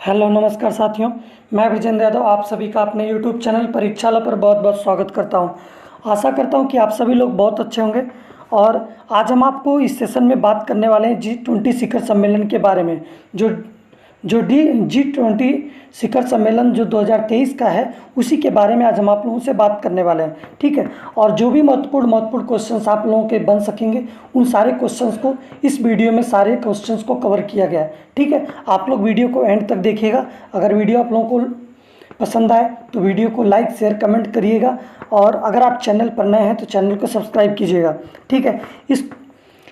Hello नमस्कार साथियों, मैं विजेंद्र यादव आप सभी का अपने यूट्यूब चैनल परीक्षाला पर बहुत बहुत स्वागत करता हूं। आशा करता हूं कि आप सभी लोग बहुत अच्छे होंगे। और आज हम आपको इस सेशन में बात करने वाले हैं G20 शिखर सम्मेलन के बारे में। जो जो G20 शिखर सम्मेलन जो 2023 का है, उसी के बारे में आज हम आप लोगों से बात करने वाले हैं। ठीक है, और जो भी महत्वपूर्ण क्वेश्चंस आप लोगों के बन सकेंगे, उन सारे क्वेश्चंस को इस वीडियो में सारे क्वेश्चंस को कवर किया गया है। ठीक है, आप लोग वीडियो को एंड तक देखिएगा। अगर वीडियो आप लोगों को पसंद आए तो वीडियो को लाइक शेयर कमेंट करिएगा, और अगर आप चैनल पर नए हैं तो चैनल को सब्सक्राइब कीजिएगा। ठीक है,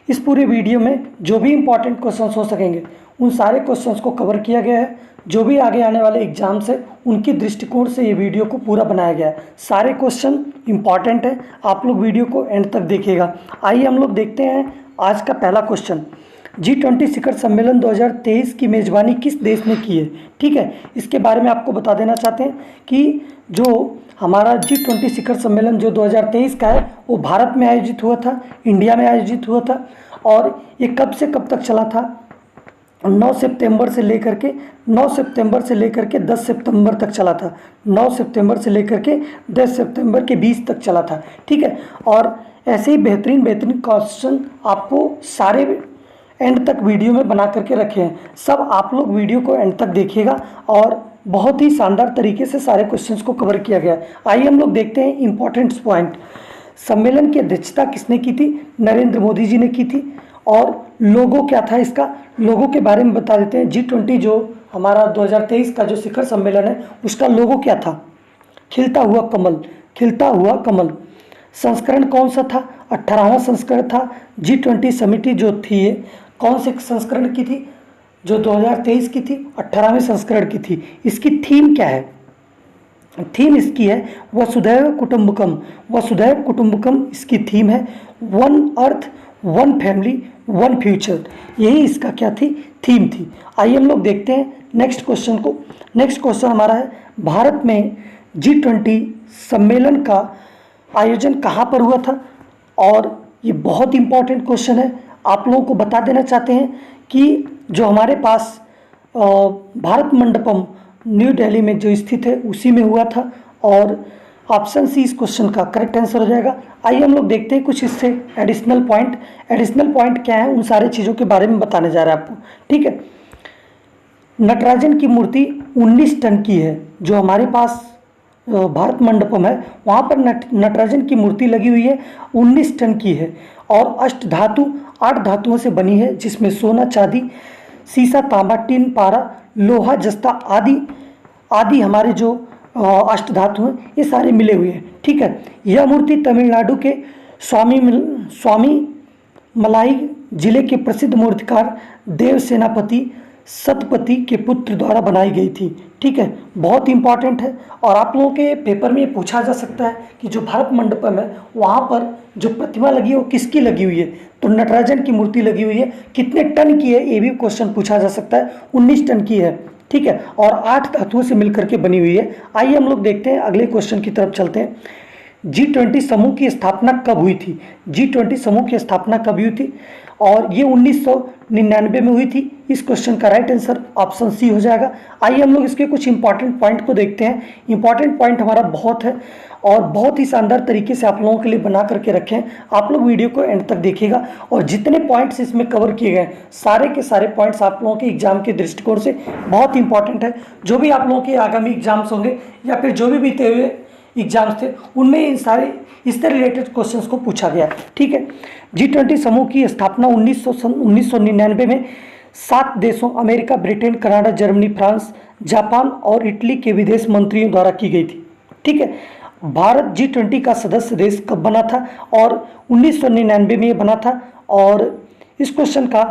इस पूरे वीडियो में जो भी इम्पोर्टेंट क्वेश्चंस हो सकेंगे, उन सारे क्वेश्चंस को कवर किया गया है। जो भी आगे आने वाले एग्जाम्स है, उनकी दृष्टिकोण से ये वीडियो को पूरा बनाया गया है। सारे क्वेश्चन इंपॉर्टेंट है, आप लोग वीडियो को एंड तक देखिएगा। आइए हम लोग देखते हैं आज का पहला क्वेश्चन। G20 शिखर सम्मेलन 2023 की मेज़बानी किस देश ने की है? ठीक है, इसके बारे में आपको बता देना चाहते हैं कि जो हमारा G20 शिखर सम्मेलन जो 2023 का है, वो भारत में आयोजित हुआ था, इंडिया में आयोजित हुआ था। और ये कब से कब तक चला था? 9 सितंबर से लेकर के 10 सितंबर तक चला था। 9 सितंबर से लेकर के 10 सितंबर के 20 तक चला था। ठीक है, और ऐसे ही बेहतरीन क्वेश्चन आपको सारे एंड तक वीडियो में बना करके रखे हैं। सब आप लोग वीडियो को एंड तक देखिएगा, और बहुत ही शानदार तरीके से सारे क्वेश्चंस को कवर किया गया है। आइए हम लोग देखते हैं इंपॉर्टेंट पॉइंट। सम्मेलन की अध्यक्षता किसने की थी? नरेंद्र मोदी जी ने की थी। और लोगो क्या था इसका? लोगो के बारे में बता देते हैं। G20 जो हमारा 2023 का जो शिखर सम्मेलन है, उसका लोगो क्या था? खिलता हुआ कमल, खिलता हुआ कमल। संस्करण कौन सा था? 18वां संस्करण था। G20 समिति जो थी, कौन से संस्करण की थी? जो 2023 की थी, 18वें संस्करण की थी। इसकी थीम क्या है? थीम इसकी है वसुधैव कुटुंबकम। वसुधैव कुटुंबकम इसकी थीम है। One earth, one family, one future, यही इसका क्या थी? थीम थी। आइए हम लोग देखते हैं नेक्स्ट क्वेश्चन को। नेक्स्ट क्वेश्चन हमारा है, भारत में G20 सम्मेलन का आयोजन कहाँ पर हुआ था? और ये बहुत इंपॉर्टेंट क्वेश्चन है। आप लोगों को बता देना चाहते हैं कि जो हमारे पास भारत मंडपम न्यू दिल्ली में जो स्थित है, उसी में हुआ था। और ऑप्शन सी इस क्वेश्चन का करेक्ट आंसर हो जाएगा। आइए हम लोग देखते हैं कुछ इससे एडिशनल पॉइंट। एडिशनल पॉइंट क्या है, उन सारे चीज़ों के बारे में बताने जा रहे हैं आपको। ठीक है, नटराजन की मूर्ति 19 टन की है। जो हमारे पास भारत मंडपम है, वहाँ पर नटराजन की मूर्ति लगी हुई है, 19 टन की है। और अष्ट धातु 8 धातुओं से बनी है, जिसमें सोना, चांदी, सीसा, तांबा, टिन, पारा, लोहा, जस्ता आदि हमारे जो अष्ट धातु हैं, ये सारे मिले हुए हैं। ठीक है, यह मूर्ति तमिलनाडु के स्वामी मलाई जिले के प्रसिद्ध मूर्तिकार देव सेनापति सतपति के पुत्र द्वारा बनाई गई थी। ठीक है, बहुत इंपॉर्टेंट है। और आप लोगों के पेपर में ये पूछा जा सकता है कि जो भारत मंडपम है, वहाँ पर जो प्रतिमा लगी है वो किसकी लगी हुई है? तो नटराजन की मूर्ति लगी हुई है। कितने टन की है, ये भी क्वेश्चन पूछा जा सकता है। 19 टन की है। ठीक है, और 8 धातुओं से मिलकर के बनी हुई है। आइए हम लोग देखते हैं, अगले क्वेश्चन की तरफ चलते हैं। G20 समूह की स्थापना कब हुई थी? G20 समूह की स्थापना कब हुई थी? और ये 1999 में हुई थी। इस क्वेश्चन का राइट आंसर ऑप्शन सी हो जाएगा। आइए हम लोग इसके कुछ इंपॉर्टेंट पॉइंट को देखते हैं। इंपॉर्टेंट पॉइंट हमारा बहुत है, और बहुत ही शानदार तरीके से आप लोगों के लिए बना करके रखे हैं। आप लोग वीडियो को एंड तक देखिएगा, और जितने पॉइंट्स इसमें कवर किए गए, सारे के सारे पॉइंट्स आप लोगों के एग्जाम के दृष्टिकोण से बहुत इंपॉर्टेंट है। जो भी आप लोगों के आगामी एग्जाम्स होंगे, या फिर जो भी बीते हुए एग्जाम्स थे, उनमें इन सारे इससे रिलेटेड क्वेश्चंस को पूछा गया। ठीक है, G20 समूह की स्थापना 1999 में 7 देशों America, Britain, Canada, Germany, France, Japan और इटली के विदेश मंत्रियों द्वारा की गई थी। ठीक है, भारत G20 का सदस्य देश कब बना था? और 1999 में ये बना था। और इस क्वेश्चन का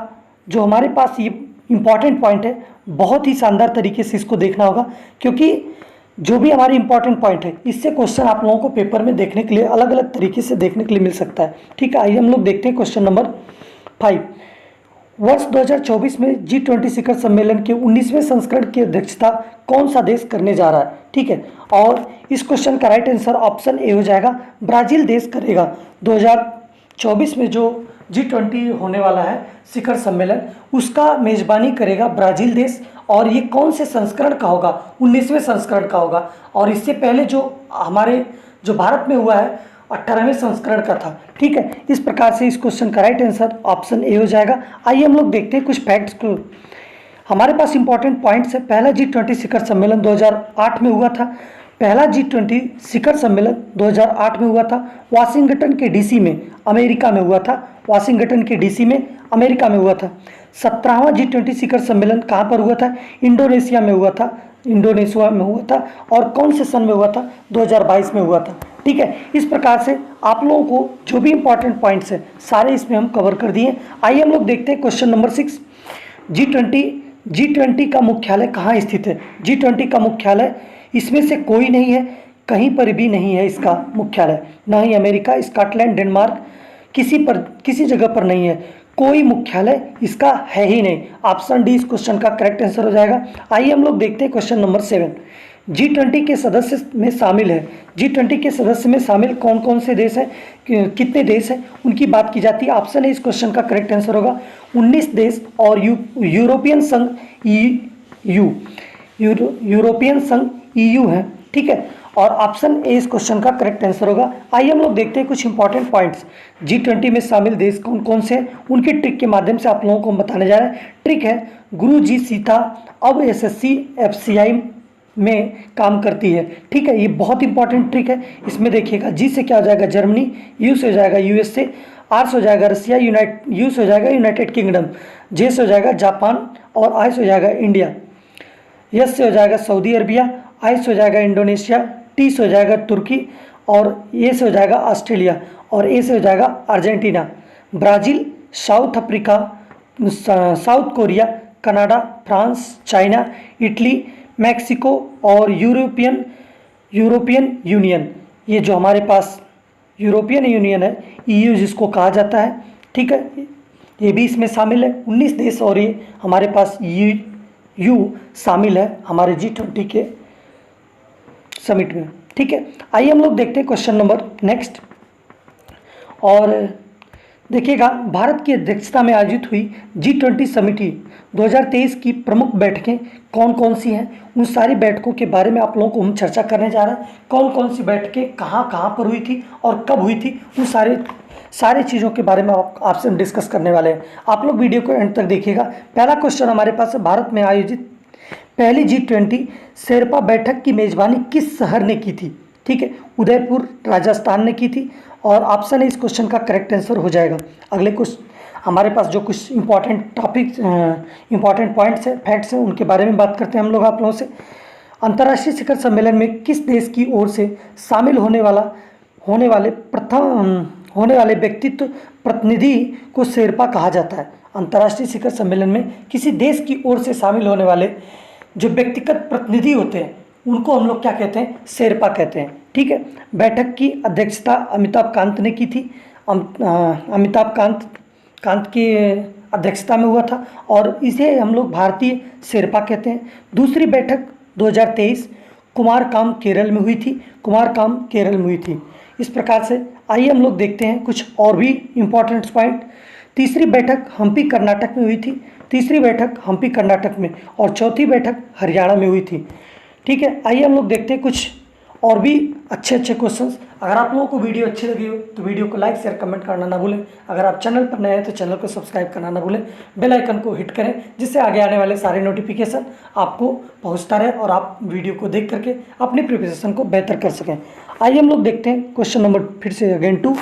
जो हमारे पास ये इंपॉर्टेंट पॉइंट है, बहुत ही शानदार तरीके से इसको देखना होगा, क्योंकि जो भी हमारे इंपॉर्टेंट पॉइंट है, इससे क्वेश्चन आप लोगों को पेपर में देखने के लिए अलग अलग तरीके से देखने के लिए मिल सकता है। ठीक है, आइए हम लोग देखते हैं क्वेश्चन नंबर 5। वर्ष 2024 में G20 शिखर सम्मेलन के 19वें संस्करण की अध्यक्षता कौन सा देश करने जा रहा है? ठीक है, और इस क्वेश्चन का राइट आंसर ऑप्शन ए हो जाएगा, ब्राज़ील देश करेगा। 2024 में जो G20 होने वाला है शिखर सम्मेलन, उसका मेज़बानी करेगा ब्राज़ील देश। और ये कौन से संस्करण का होगा? 19वें संस्करण का होगा। और इससे पहले जो हमारे जो भारत में हुआ है 18वें संस्करण का था। ठीक है, इस प्रकार से इस क्वेश्चन का राइट आंसर ऑप्शन ए हो जाएगा। आइए हम लोग देखते हैं कुछ फैक्ट्स को। हमारे पास इंपॉर्टेंट पॉइंट्स है। पहला G20 शिखर सम्मेलन 2008 में हुआ था। पहला G20 शिखर सम्मेलन 2008 में हुआ था, वाशिंगटन के डीसी में, अमेरिका में हुआ था। वाशिंगटन के डीसी में, अमेरिका में हुआ था। 17वां G20 शिखर सम्मेलन कहाँ पर हुआ था? इंडोनेशिया में हुआ था। इंडोनेशिया में हुआ था। और कौन से सन में हुआ था? 2022 में हुआ था। ठीक है, इस प्रकार से आप लोगों को जो भी इंपॉर्टेंट पॉइंट्स है सारे इसमें हम कवर कर दिए। आइए हम लोग देखते हैं क्वेश्चन नंबर 6। G20 का मुख्यालय कहाँ स्थित है? G20 का मुख्यालय इसमें से कोई नहीं है, कहीं पर भी नहीं है इसका मुख्यालय, ना ही अमेरिका, स्कॉटलैंड, डेनमार्क, किसी जगह पर नहीं है, कोई मुख्यालय इसका है ही नहीं। ऑप्शन डी इस क्वेश्चन का करेक्ट आंसर हो जाएगा। आइए हम लोग देखते हैं क्वेश्चन नंबर 7। G20 के सदस्य में शामिल है। G20 के सदस्य में शामिल कौन कौन से देश हैं, कितने देश हैं, उनकी बात की जाती है। ऑप्शन है इस क्वेश्चन का करेक्ट आंसर होगा 19 देश और यूरोपियन संघ यूरोपियन संघ EU है। ठीक है, और ऑप्शन ए इस क्वेश्चन का करेक्ट आंसर होगा। आइए हम लोग देखते हैं कुछ इंपॉर्टेंट पॉइंट्स। G20 में शामिल देश कौन कौन से हैं, उनके ट्रिक के माध्यम से आप लोगों को हम बताने जा रहे हैं। ट्रिक है गुरु जी सीता अब SSC FCI में काम करती है। ठीक है, ये बहुत इंपॉर्टेंट ट्रिक है। इसमें देखिएगा, जी से क्या हो जाएगा? जर्मनी, यू से हो जाएगा USA, आर से हो जाएगा रसिया, यू से हो जाएगा यूनाइटेड किंगडम, जे से हो जाएगा जापान और आई से हो जाएगा इंडिया, एस से हो जाएगा सऊदी अरबिया, आई से हो जाएगा इंडोनेशिया, टी से हो जाएगा तुर्की और ए से हो जाएगा ऑस्ट्रेलिया और ए से हो जाएगा Argentina. Brazil, south Africa, south Korea, Canada, France, China, Italy, Mexico और यूरोपियन यूनियन। ये जो हमारे पास यूरोपियन यूनियन है, EU जिसको कहा जाता है। ठीक है, ये भी इसमें शामिल है। 19 देश और ये हमारे पास EU शामिल है हमारे G20 के समिट में। ठीक है, आइए हम लोग देखते हैं क्वेश्चन नंबर नेक्स्ट। और देखिएगा, भारत की अध्यक्षता में आयोजित हुई G20 समिति 2023 की प्रमुख बैठकें कौन कौन सी हैं, उन सारी बैठकों के बारे में आप लोगों को हम चर्चा करने जा रहे हैं। कौन कौन सी बैठकें कहाँ कहाँ पर हुई थी और कब हुई थी, उन सारे चीज़ों के बारे में आपसे हम डिस्कस करने वाले हैं। आप लोग वीडियो को एंड तक देखिएगा। पहला क्वेश्चन हमारे पास है, भारत में आयोजित पहली G20 शेरपा बैठक की मेज़बानी किस शहर ने की थी? ठीक है, उदयपुर राजस्थान ने की थी। और ऑप्शन है इस क्वेश्चन का करेक्ट आंसर हो जाएगा। अगले कुछ हमारे पास जो कुछ इंपॉर्टेंट पॉइंट्स हैं, फैक्ट्स हैं, उनके बारे में बात करते हैं हम लोग आप लोगों से। अंतर्राष्ट्रीय शिखर सम्मेलन में किस देश की ओर से शामिल होने वाले व्यक्तित्व प्रतिनिधि को शेरपा कहा जाता है? अंतर्राष्ट्रीय शिखर सम्मेलन में किसी देश की ओर से शामिल होने वाले जो व्यक्तिगत प्रतिनिधि होते हैं उनको हम लोग क्या कहते हैं? शेरपा कहते हैं। ठीक है, बैठक की अध्यक्षता अमिताभ कांत ने की थी। अमिताभ कांत की अध्यक्षता में हुआ था और इसे हम लोग भारतीय शेरपा कहते हैं। दूसरी बैठक 2023 कुमारकाम केरल में हुई थी। इस प्रकार से आइए हम लोग देखते हैं कुछ और भी इम्पोर्टेंट पॉइंट। तीसरी बैठक हम्पी कर्नाटक में हुई थी। और चौथी बैठक हरियाणा में हुई थी। ठीक है, आइए हम लोग देखते हैं कुछ और भी अच्छे क्वेश्चंस। अगर आप लोगों को वीडियो अच्छी लगी हो तो वीडियो को लाइक शेयर कमेंट करना ना भूलें। अगर आप चैनल पर नए हैं तो चैनल को सब्सक्राइब करना ना भूलें। बेल आइकन को हिट करें जिससे आगे आने वाले सारे नोटिफिकेशन आपको पहुंचता रहे और आप वीडियो को देख करके अपनी प्रिपरेशन को बेहतर कर सकें। आइए हम लोग देखते हैं क्वेश्चन नंबर फिर से अगेन 2।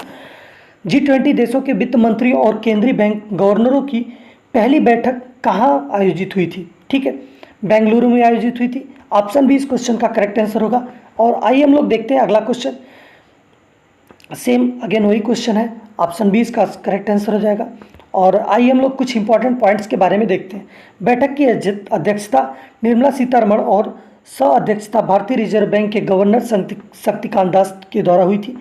G20 देशों के वित्त मंत्रियों और केंद्रीय बैंक गवर्नरों की पहली बैठक कहाँ आयोजित हुई थी? ठीक है, बेंगलुरु में आयोजित हुई थी। ऑप्शन बी इस क्वेश्चन का करेक्ट आंसर होगा। और आइए हम लोग देखते हैं अगला क्वेश्चन। सेम अगेन वही क्वेश्चन है, ऑप्शन बी इसका करेक्ट आंसर हो जाएगा। और आइए हम लोग कुछ इंपॉर्टेंट पॉइंट्स के बारे में देखते हैं। बैठक की अध्यक्षता निर्मला सीतारमण और सह अध्यक्षता भारतीय रिजर्व बैंक के गवर्नर शक्तिकांत दास के द्वारा हुई थी।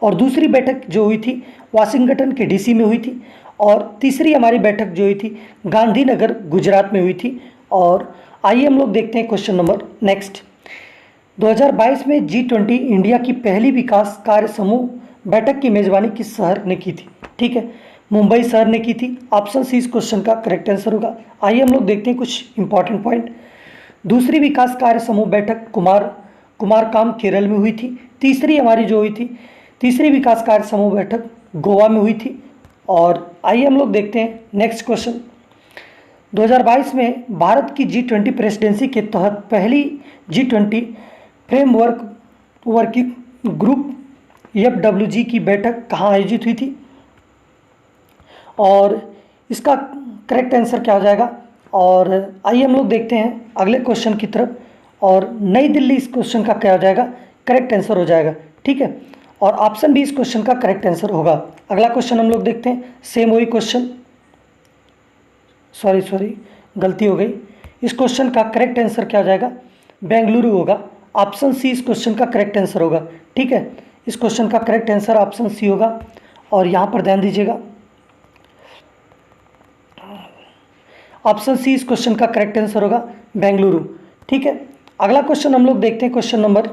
और दूसरी बैठक जो हुई थी वाशिंगटन के DC में हुई थी। और तीसरी हमारी बैठक जो हुई थी गांधीनगर गुजरात में हुई थी। और आइए हम लोग देखते हैं क्वेश्चन नंबर नेक्स्ट। 2022 में G20 इंडिया की पहली विकास कार्य समूह बैठक की मेज़बानी किस शहर ने की थी? ठीक है, मुंबई शहर ने की थी। ऑप्शन सी इस क्वेश्चन का करेक्ट आंसर होगा। आइए हम लोग देखते हैं कुछ इंपॉर्टेंट पॉइंट। दूसरी विकास कार्य समूह बैठक कुमारकाम केरल में हुई थी। तीसरी हमारी जो हुई थी, तीसरी विकास कार्य समूह बैठक गोवा में हुई थी। और आइए हम लोग देखते हैं नेक्स्ट क्वेश्चन। 2022 में भारत की G20 प्रेसिडेंसी के तहत पहली G20 framework working group FWG की बैठक कहाँ आयोजित हुई थी, और इसका करेक्ट आंसर क्या हो जाएगा। और आइए हम लोग देखते हैं अगले क्वेश्चन की तरफ, और नई दिल्ली इस क्वेश्चन का क्या हो जाएगा, करेक्ट आंसर हो जाएगा। ठीक है, और ऑप्शन बी इस क्वेश्चन का करेक्ट आंसर होगा। अगला क्वेश्चन हम लोग देखते हैं, सेम वही क्वेश्चन, सॉरी गलती हो गई। इस क्वेश्चन का करेक्ट आंसर क्या हो जाएगा, बेंगलुरु होगा। ऑप्शन सी इस क्वेश्चन का करेक्ट आंसर होगा। ठीक है, इस क्वेश्चन का करेक्ट आंसर ऑप्शन सी होगा, और यहाँ पर ध्यान दीजिएगा, ऑप्शन सी इस क्वेश्चन का करेक्ट आंसर होगा, बेंगलुरु। ठीक है, अगला क्वेश्चन हम लोग देखते हैं, क्वेश्चन नंबर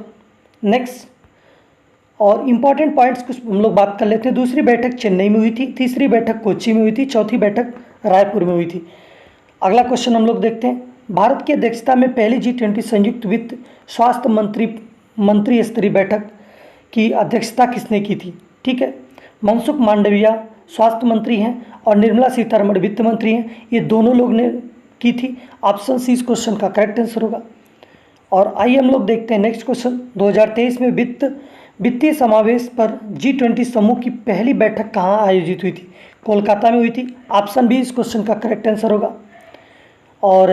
नेक्स्ट। और इंपॉर्टेंट पॉइंट्स कुछ हम लोग बात कर लेते हैं। दूसरी बैठक चेन्नई में हुई थी, तीसरी बैठक कोच्चि में हुई थी, चौथी बैठक रायपुर में हुई थी। अगला क्वेश्चन हम लोग देखते हैं, भारत की अध्यक्षता में पहली G20 संयुक्त वित्त स्वास्थ्य मंत्री स्तरीय बैठक की अध्यक्षता किसने की थी। ठीक है, मनसुख मांडविया स्वास्थ्य मंत्री हैं और निर्मला सीतारमण वित्त मंत्री हैं, ये दोनों लोग ने की थी। ऑप्शन सी इस क्वेश्चन का करेक्ट आंसर होगा। और आइए हम लोग देखते हैं नेक्स्ट क्वेश्चन। 2023 में वित्तीय समावेश पर G20 समूह की पहली बैठक कहाँ आयोजित हुई थी, कोलकाता में हुई थी। ऑप्शन बी इस क्वेश्चन का करेक्ट आंसर होगा। और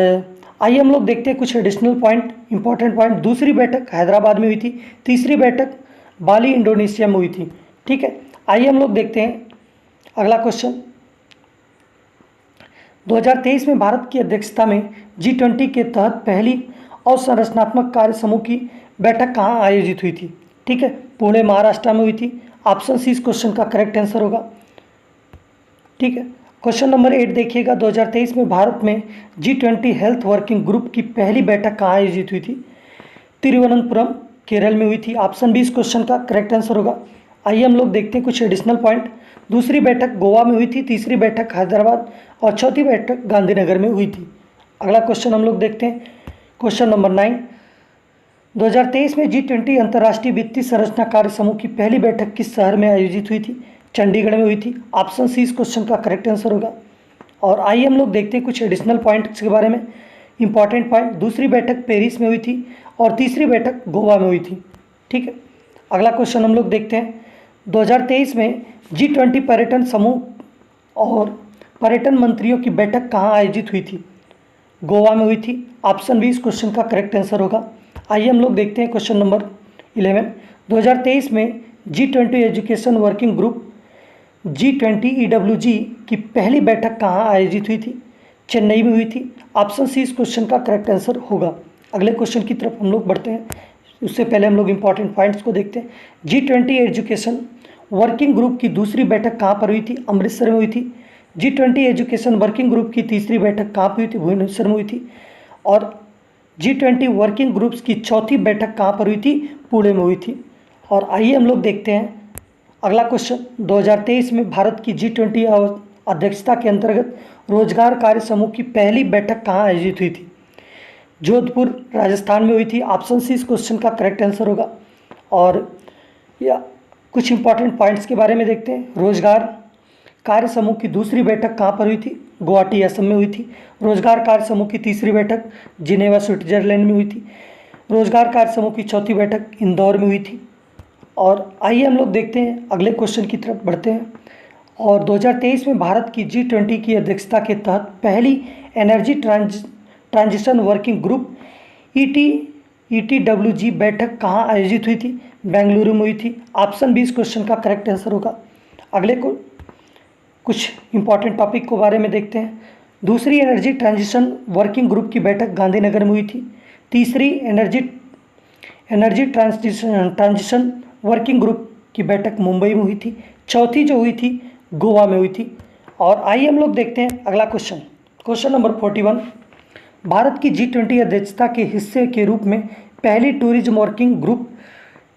आइए हम लोग देखते हैं कुछ एडिशनल पॉइंट, इंपॉर्टेंट पॉइंट। दूसरी बैठक हैदराबाद में हुई थी, तीसरी बैठक बाली इंडोनेशिया में हुई थी। ठीक है, आइए हम लोग देखते हैं अगला क्वेश्चन। 2023 में भारत की अध्यक्षता में G20 के तहत पहली अवसंरचनात्मक कार्य समूह की बैठक कहाँ आयोजित हुई थी। ठीक है, पुणे महाराष्ट्र में हुई थी। ऑप्शन सी इस क्वेश्चन का करेक्ट आंसर होगा। ठीक है, क्वेश्चन नंबर 8 देखिएगा। 2023 में भारत में G20 हेल्थ वर्किंग ग्रुप की पहली बैठक कहाँ आयोजित हुई थी, तिरुवनंतपुरम केरल में हुई थी। ऑप्शन बी इस क्वेश्चन का करेक्ट आंसर होगा। आइए हम लोग देखते हैं कुछ एडिशनल पॉइंट। दूसरी बैठक गोवा में हुई थी, तीसरी बैठक हैदराबाद और चौथी बैठक गांधीनगर में हुई थी। अगला क्वेश्चन हम लोग देखते हैं, क्वेश्चन नंबर 9। 2023 में G20 अंतर्राष्ट्रीय वित्तीय संरचना कार्य समूह की पहली बैठक किस शहर में आयोजित हुई थी, चंडीगढ़ में हुई थी। ऑप्शन सी इस क्वेश्चन का करेक्ट आंसर होगा। और आइए हम लोग देखते हैं कुछ एडिशनल पॉइंट्स के बारे में, इंपॉर्टेंट पॉइंट। दूसरी बैठक पेरिस में हुई थी और तीसरी बैठक गोवा में हुई थी। ठीक है, अगला क्वेश्चन हम लोग देखते हैं। 2023 में G20 पर्यटन समूह और पर्यटन मंत्रियों की बैठक कहाँ आयोजित हुई थी, गोवा में हुई थी। ऑप्शन बी इस क्वेश्चन का करेक्ट आंसर होगा। आइए हम लोग देखते हैं क्वेश्चन नंबर 11। 2023 में G20 education working group G20 EWG की पहली बैठक कहाँ आयोजित हुई थी, चेन्नई में हुई थी। ऑप्शन सी इस क्वेश्चन का करेक्ट आंसर होगा। अगले क्वेश्चन की तरफ हम लोग बढ़ते हैं, उससे पहले हम लोग इंपॉर्टेंट पॉइंट्स को देखते हैं। G20 एजुकेशन वर्किंग ग्रुप की दूसरी बैठक कहाँ पर हुई थी, अमृतसर में हुई थी। G20 एजुकेशन वर्किंग ग्रुप की तीसरी बैठक कहाँ पर हुई थी, भुवनेश्वर में हुई थी। और G20 वर्किंग ग्रुप्स की चौथी बैठक कहाँ पर हुई थी, पुणे में हुई थी। और आइए हम लोग देखते हैं अगला क्वेश्चन। 2023 में भारत की G20 अध्यक्षता के अंतर्गत रोजगार कार्य समूह की पहली बैठक कहाँ आयोजित हुई थी, जोधपुर राजस्थान में हुई थी। ऑप्शन सी इस क्वेश्चन का करेक्ट आंसर होगा। और या कुछ इंपॉर्टेंट पॉइंट्स के बारे में देखते हैं। रोजगार कार्य समूह की दूसरी बैठक कहाँ पर हुई थी, गुवाहाटी असम में हुई थी। रोजगार कार्य समूह की तीसरी बैठक जिनेवा स्विट्जरलैंड में हुई थी। रोजगार कार्य समूह की चौथी बैठक इंदौर में हुई थी। और आइए हम लोग देखते हैं अगले क्वेश्चन की तरफ बढ़ते हैं। और 2023 में भारत की G20 की अध्यक्षता के तहत पहली energy transition working group ETWG बैठक कहाँ आयोजित हुई थी, बेंगलुरु में हुई थी। ऑप्शन बी इस क्वेश्चन का करेक्ट आंसर होगा। अगले को कुछ इंपॉर्टेंट टॉपिक के बारे में देखते हैं। दूसरी एनर्जी ट्रांजिशन वर्किंग ग्रुप की बैठक गांधीनगर में हुई थी। तीसरी एनर्जी ट्रांजिशन वर्किंग ग्रुप की बैठक मुंबई में हुई थी। चौथी जो हुई थी गोवा में हुई थी। और आइए हम लोग देखते हैं अगला क्वेश्चन, क्वेश्चन नंबर 41। भारत की G20 अध्यक्षता के हिस्से के रूप में पहली टूरिज्म वर्किंग ग्रुप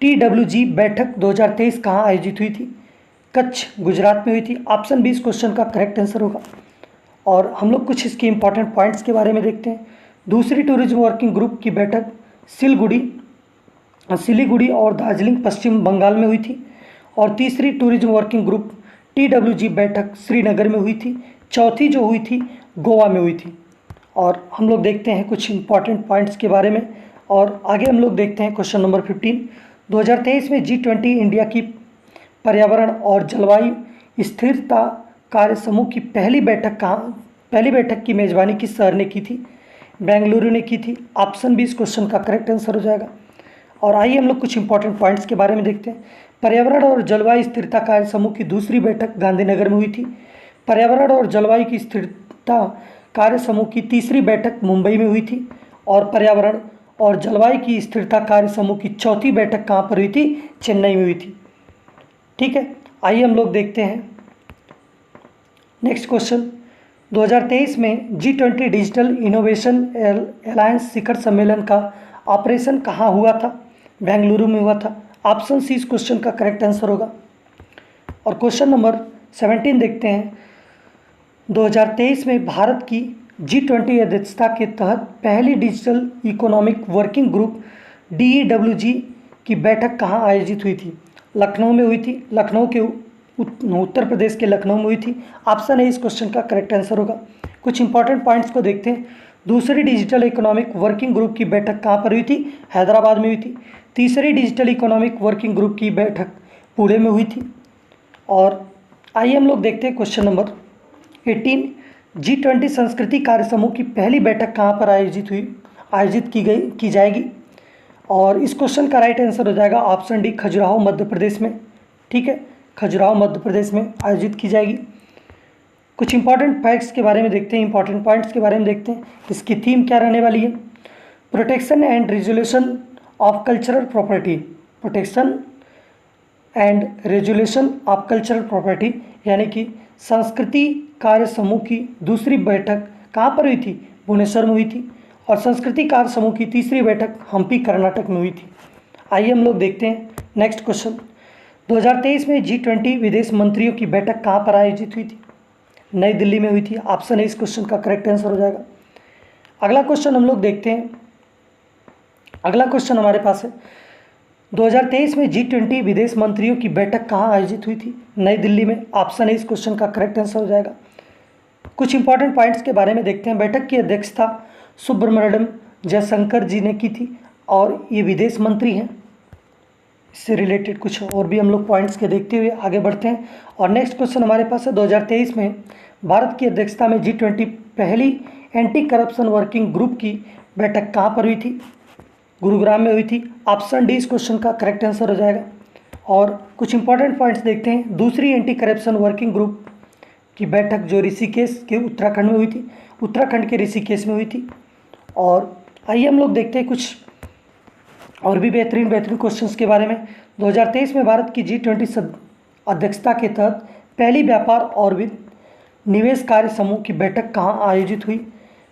TWG बैठक 2023 कहाँ आयोजित हुई थी, कच्छ गुजरात में हुई थी। ऑप्शन बी इस क्वेश्चन का करेक्ट आंसर होगा। और हम लोग कुछ इसके इंपॉर्टेंट पॉइंट्स के बारे में देखते हैं। दूसरी टूरिज्म वर्किंग ग्रुप की बैठक सिलीगुड़ी और दार्जिलिंग पश्चिम बंगाल में हुई थी। और तीसरी टूरिज्म वर्किंग ग्रुप TWG बैठक श्रीनगर में हुई थी। चौथी जो हुई थी गोवा में हुई थी। और हम लोग देखते हैं कुछ इंपॉर्टेंट पॉइंट्स के बारे में। और आगे हम लोग देखते हैं क्वेश्चन नंबर 15। 2023 में G20 इंडिया की पर्यावरण और जलवायु स्थिरता कार्य समूह की पहली बैठक की मेजबानी किस शहर ने की थी? बेंगलुरु ने की थी। ऑप्शन बी इस क्वेश्चन का करेक्ट आंसर हो जाएगा। और आइए हम लोग कुछ इंपॉर्टेंट पॉइंट्स के बारे में देखते हैं। पर्यावरण और जलवायु स्थिरता कार्य समूह की दूसरी बैठक गांधीनगर में हुई थी। पर्यावरण और जलवायु की स्थिरता कार्य समूह की तीसरी बैठक मुंबई में हुई थी। और पर्यावरण और जलवायु की स्थिरता कार्य समूह की चौथी बैठक कहाँ पर हुई थी? चेन्नई में हुई थी। ठीक है, आइए हम लोग देखते हैं नेक्स्ट क्वेश्चन। 2023 में G20 डिजिटल इनोवेशन अलायंस शिखर सम्मेलन का ऑपरेशन कहाँ हुआ था? बेंगलुरु में हुआ था। ऑप्शन सी इस क्वेश्चन का करेक्ट आंसर होगा। और क्वेश्चन नंबर 17 देखते हैं। 2023 में भारत की G20 अध्यक्षता के तहत पहली digital economic working group DEWG की बैठक कहाँ आयोजित हुई थी? लखनऊ में हुई थी। लखनऊ के उत्तर प्रदेश के लखनऊ में हुई थी। ऑप्शन ए इस क्वेश्चन का करेक्ट आंसर होगा। कुछ इंपॉर्टेंट पॉइंट्स को देखते हैं। दूसरी डिजिटल इकोनॉमिक वर्किंग ग्रुप की बैठक कहाँ पर हुई थी? हैदराबाद में हुई थी। तीसरी डिजिटल इकोनॉमिक वर्किंग ग्रुप की बैठक पुणे में हुई थी। और आइए हम लोग देखते हैं क्वेश्चन नंबर 18। G20 संस्कृति कार्य समूह की पहली बैठक कहाँ पर आयोजित की जाएगी? और इस क्वेश्चन का राइट आंसर हो जाएगा ऑप्शन डी, खजुराहो मध्य प्रदेश में। ठीक है, खजुराहो मध्य प्रदेश में आयोजित की जाएगी। कुछ इंपॉर्टेंट फैक्ट्स के बारे में देखते हैं, इंपॉर्टेंट पॉइंट्स के बारे में देखते हैं। इसकी थीम क्या रहने वाली है? Protection and resolution of cultural property. Protection and resolution of cultural property यानी कि संस्कृति कार्य समूह की दूसरी बैठक कहाँ पर हुई थी? भुवनेश्वर में हुई थी। और संस्कृति कार्य समूह की तीसरी बैठक हम्पी कर्नाटक में हुई थी। आइए हम लोग देखते हैं नेक्स्ट क्वेश्चन। 2023 में G20 विदेश मंत्रियों की बैठक कहाँ पर आयोजित हुई थी? नई दिल्ली में हुई थी। ऑप्शन ए इस क्वेश्चन का करेक्ट आंसर हो जाएगा। अगला क्वेश्चन हम लोग देखते हैं। अगला क्वेश्चन हमारे पास है 2023 में G20 विदेश मंत्रियों की बैठक कहाँ आयोजित हुई थी? नई दिल्ली में। ऑप्शन ए इस क्वेश्चन का करेक्ट आंसर हो जाएगा। कुछ इंपॉर्टेंट पॉइंट्स के बारे में देखते हैं। बैठक की अध्यक्षता सुब्रमण्यम जयशंकर जी ने की थी और ये विदेश मंत्री हैं। इससे रिलेटेड कुछ और भी हम लोग पॉइंट्स के देखते हुए आगे बढ़ते हैं। और नेक्स्ट क्वेश्चन हमारे पास है 2023 में भारत की अध्यक्षता में G20 पहली एंटी करप्शन वर्किंग ग्रुप की बैठक कहाँ पर हुई थी? गुरुग्राम में हुई थी। ऑप्शन डी इस क्वेश्चन का करेक्ट आंसर हो जाएगा। और कुछ इंपॉर्टेंट पॉइंट्स देखते हैं। दूसरी एंटी करप्शन वर्किंग ग्रुप की बैठक जो ऋषिकेश के उत्तराखंड में हुई थी, उत्तराखंड के ऋषिकेश में हुई थी। और आइए हम लोग देखते हैं कुछ और भी बेहतरीन क्वेश्चंस के बारे में। 2023 में भारत की G20 अध्यक्षता के तहत पहली व्यापार और निवेश कार्य समूह की बैठक कहाँ आयोजित हुई?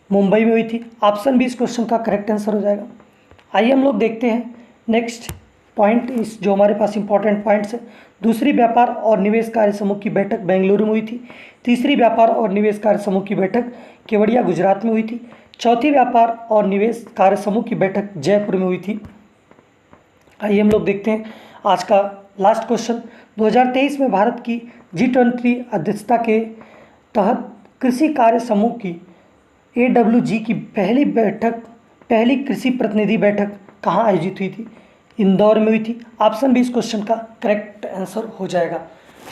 मुंबई में हुई थी। ऑप्शन बी इस क्वेश्चन का करेक्ट आंसर हो जाएगा। आइए हम लोग देखते हैं नेक्स्ट पॉइंट, इस जो हमारे पास इंपॉर्टेंट पॉइंट्स है। दूसरी व्यापार और निवेश कार्य समूह की बैठक बेंगलुरु में हुई थी। तीसरी व्यापार और निवेश कार्य समूह की बैठक केवड़िया गुजरात में हुई थी। चौथी व्यापार और निवेश कार्य समूह की बैठक जयपुर में हुई थी। आइए हम लोग देखते हैं आज का लास्ट क्वेश्चन। 2023 में भारत की G20 अध्यक्षता के तहत कृषि कार्य समूह की AWG की पहली कृषि प्रतिनिधि बैठक कहाँ आयोजित हुई थी? इंदौर में हुई थी। ऑप्शन बी इस क्वेश्चन का करेक्ट आंसर हो जाएगा।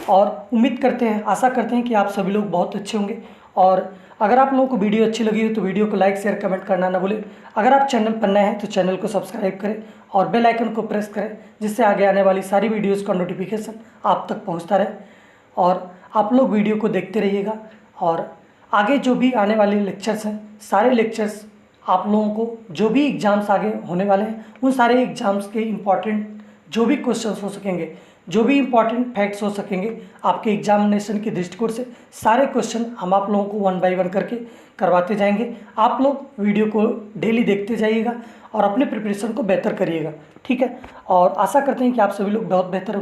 और उम्मीद करते हैं, आशा करते हैं कि आप सभी लोग बहुत अच्छे होंगे। और अगर आप लोगों को वीडियो अच्छी लगी हो तो वीडियो को लाइक शेयर कमेंट करना ना भूलें। अगर आप चैनल पर नए हैं तो चैनल को सब्सक्राइब करें और बेल आइकन को प्रेस करें, जिससे आगे आने वाली सारी वीडियोज़ का नोटिफिकेशन आप तक पहुँचता रहे। और आप लोग वीडियो को देखते रहिएगा। और आगे जो भी आने वाले लेक्चर्स हैं, सारे लेक्चर्स आप लोगों को जो भी एग्ज़ाम्स आगे होने वाले हैं उन सारे एग्ज़ाम्स के इम्पॉर्टेंट जो भी क्वेश्चंस हो सकेंगे, जो भी इम्पॉर्टेंट फैक्ट्स हो सकेंगे आपके एग्जामिनेशन के दृष्टिकोण से, सारे क्वेश्चन हम आप लोगों को 1 बाय 1 करके करवाते जाएंगे। आप लोग वीडियो को डेली देखते जाइएगा और अपने प्रिपरेशन को बेहतर करिएगा। ठीक है, और आशा करते हैं कि आप सभी लोग बहुत बेहतर होंगे।